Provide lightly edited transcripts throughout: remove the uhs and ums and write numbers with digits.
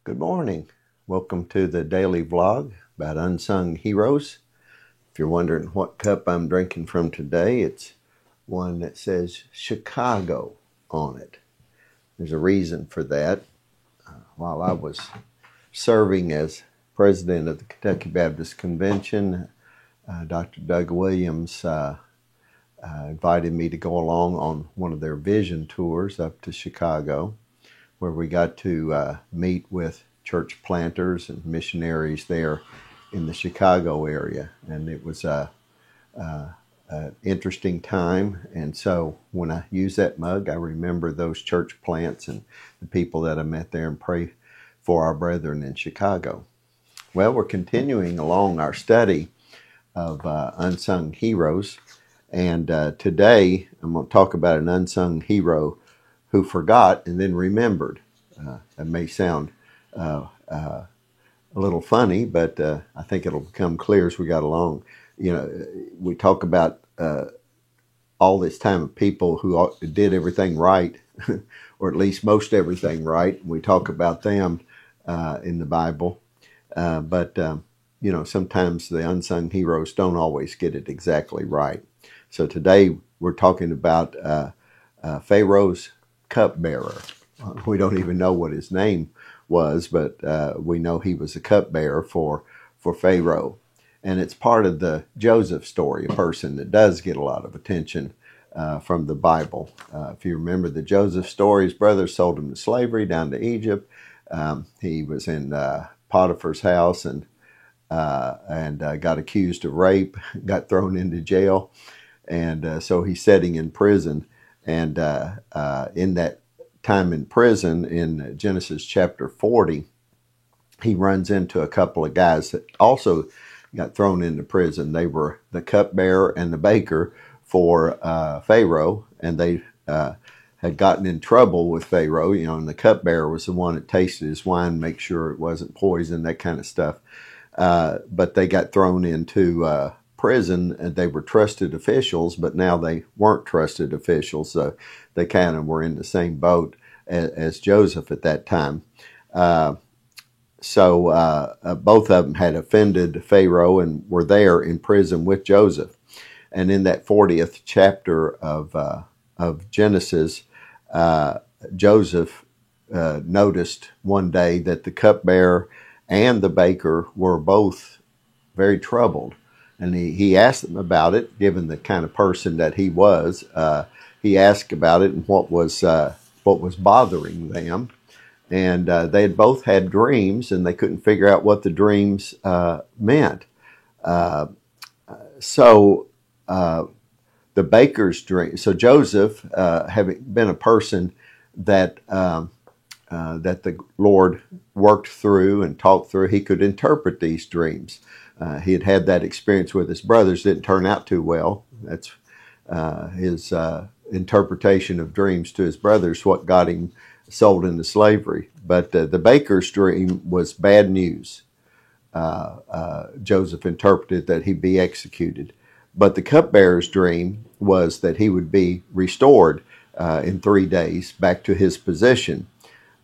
Good morning. Welcome to the daily vlog about unsung heroes. If you're wondering what cup I'm drinking from today, it's one that says Chicago on it. There's a reason for that. While I was serving as president of the Kentucky Baptist Convention, Dr. Doug Williams invited me to go along on one of their vision tours up to Chicago, where we got to meet with church planters and missionaries there in the Chicago area. And it was an interesting time. And so when I use that mug, I remember those church plants and the people that I met there and pray for our brethren in Chicago. Well, we're continuing along our study of unsung heroes. And today I'm going to talk about an unsung hero who forgot and then remembered. That may sound a little funny, but I think it'll become clear as we got along. You know, we talk about all this time of people who did everything right, or at least most everything right. We talk about them in the Bible, but you know, sometimes the unsung heroes don't always get it exactly right. So today we're talking about Pharaoh's cupbearer. We don't even know what his name was, but we know he was a cupbearer for Pharaoh. And it's part of the Joseph story, a person that does get a lot of attention from the Bible. If you remember the Joseph story, his brothers sold him to slavery down to Egypt. He was in Potiphar's house and got accused of rape, got thrown into jail. And so he's sitting in prison. And in that time in prison, in Genesis chapter 40, he runs into a couple of guys that also got thrown into prison. They were the cupbearer and the baker for Pharaoh, and they had gotten in trouble with Pharaoh, you know, and the cupbearer was the one that tasted his wine, make sure it wasn't poison, that kind of stuff. But they got thrown into prison, and they were trusted officials, but now they weren't trusted officials. So they kind of were in the same boat as Joseph at that time. So both of them had offended Pharaoh and were there in prison with Joseph. And in that 40th chapter of Genesis, Joseph noticed one day that the cupbearer and the baker were both very troubled. And he asked them about it, given the kind of person that he was. He asked about it and what was bothering them. And they had both had dreams, and they couldn't figure out what the dreams meant. So the baker's dream. So Joseph, having been a person that that the Lord worked through and talked through, he could interpret these dreams. He had had that experience with his brothers. Didn't turn out too well. That's his interpretation of dreams to his brothers, what got him sold into slavery. But the baker's dream was bad news. Joseph interpreted that he'd be executed. But the cupbearer's dream was that he would be restored in 3 days back to his position.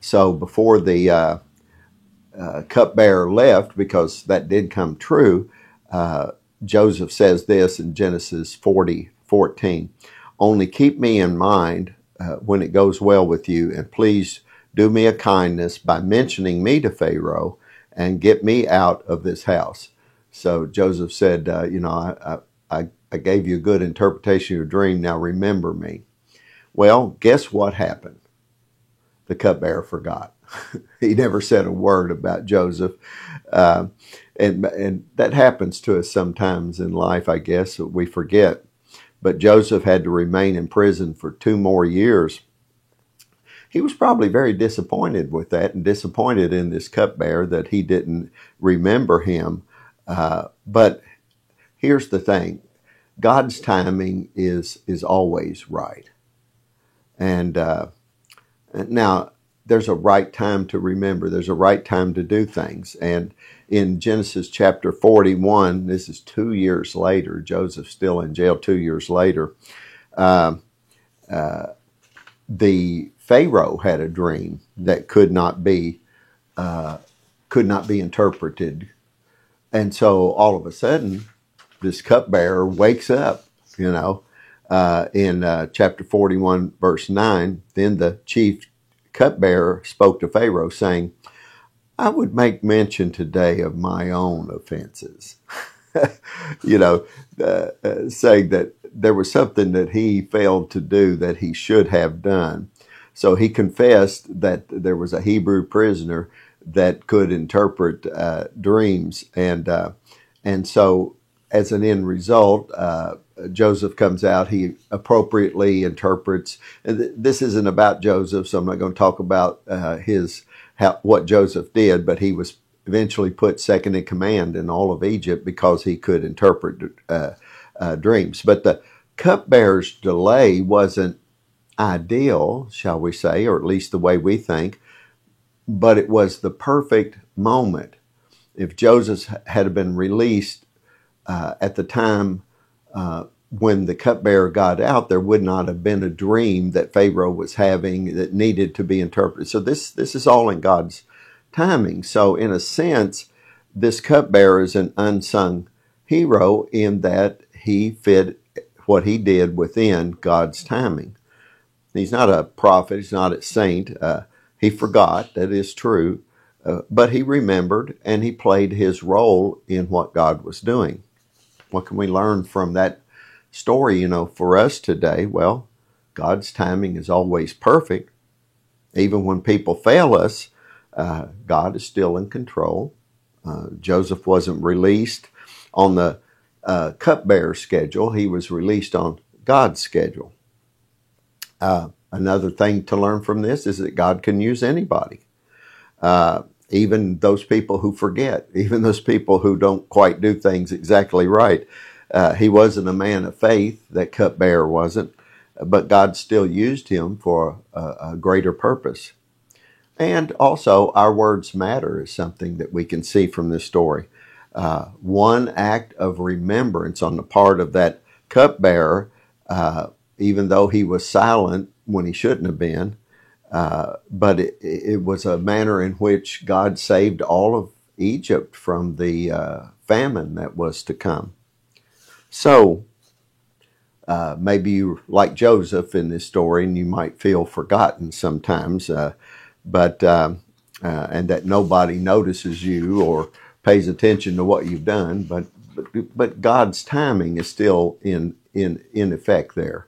So before the cupbearer left, because that did come true, Joseph says this in Genesis 40:14, "Only keep me in mind when it goes well with you, and please do me a kindness by mentioning me to Pharaoh and get me out of this house." So Joseph said, you know, I gave you a good interpretation of your dream. Now remember me. Well, guess what happened? The cupbearer forgot. He never said a word about Joseph. And that happens to us sometimes in life, I guess. We forget. But Joseph had to remain in prison for 2 more years. He was probably very disappointed with that, and disappointed in this cupbearer that he didn't remember him. But here's the thing. God's timing is always right. And now, there's a right time to remember. There's a right time to do things. And in Genesis chapter 41, this is 2 years later, Joseph's still in jail 2 years later, the Pharaoh had a dream that could not be could not be interpreted. And so all of a sudden, this cupbearer wakes up, in chapter 41, verse 9. Then the chief cupbearer spoke to Pharaoh, saying, I would make mention today of my own offenses. Saying that there was something that he failed to do that he should have done. So he confessed that there was a Hebrew prisoner that could interpret dreams, and so as an end result, Joseph comes out. He appropriately interprets. And this isn't about Joseph, so I'm not going to talk about what Joseph did, but he was eventually put second in command in all of Egypt because he could interpret dreams. But the cupbearer's delay wasn't ideal, shall we say, or at least the way we think, but it was the perfect moment. If Joseph had been released at the time when the cupbearer got out, there would not have been a dream that Pharaoh was having that needed to be interpreted. So this is all in God's timing. So in a sense, this cupbearer is an unsung hero in that he fit what he did within God's timing. He's not a prophet. He's not a saint. He forgot. That is true. But he remembered and he played his role in what God was doing. What can we learn from that story, for us today? Well, God's timing is always perfect. Even when people fail us, God is still in control. Joseph wasn't released on the cupbearer schedule. He was released on God's schedule. Another thing to learn from this is that God can use anybody. Even those people who forget, even those people who don't quite do things exactly right. He wasn't a man of faith, that cupbearer wasn't, but God still used him for a greater purpose. And also, our words matter is something that we can see from this story. One act of remembrance on the part of that cupbearer, even though he was silent when he shouldn't have been, but it was a manner in which God saved all of Egypt from the famine that was to come. So maybe you like Joseph in this story, and you might feel forgotten sometimes, but and that nobody notices you or pays attention to what you've done. But God's timing is still in effect there.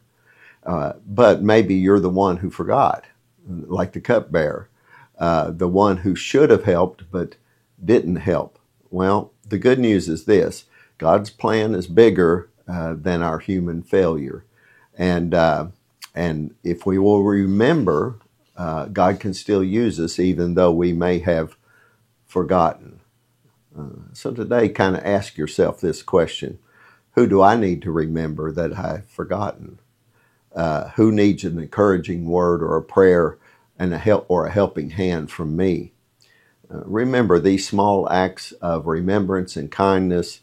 But maybe you're the one who forgot, like the cupbearer, the one who should have helped but didn't help. Well, the good news is this: God's plan is bigger than our human failure, and if we will remember, God can still use us even though we may have forgotten. So today, kind of ask yourself this question: who do I need to remember that I've forgotten? Who needs an encouraging word or a prayer and a helping hand from me? Remember, these small acts of remembrance and kindness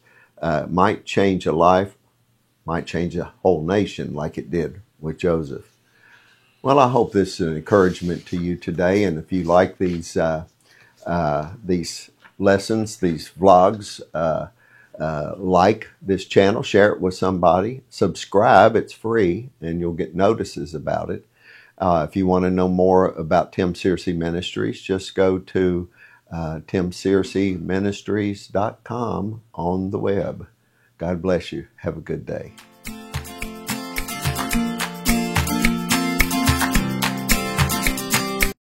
might change a life, might change a whole nation like it did with Joseph. Well, I hope this is an encouragement to you today, and if you like these lessons, these vlogs, like this channel, share it with somebody, subscribe, it's free, and you'll get notices about it. If you want to know more about Tim Searcy Ministries, just go to timsearcyministries.com on the web. God bless you. Have a good day.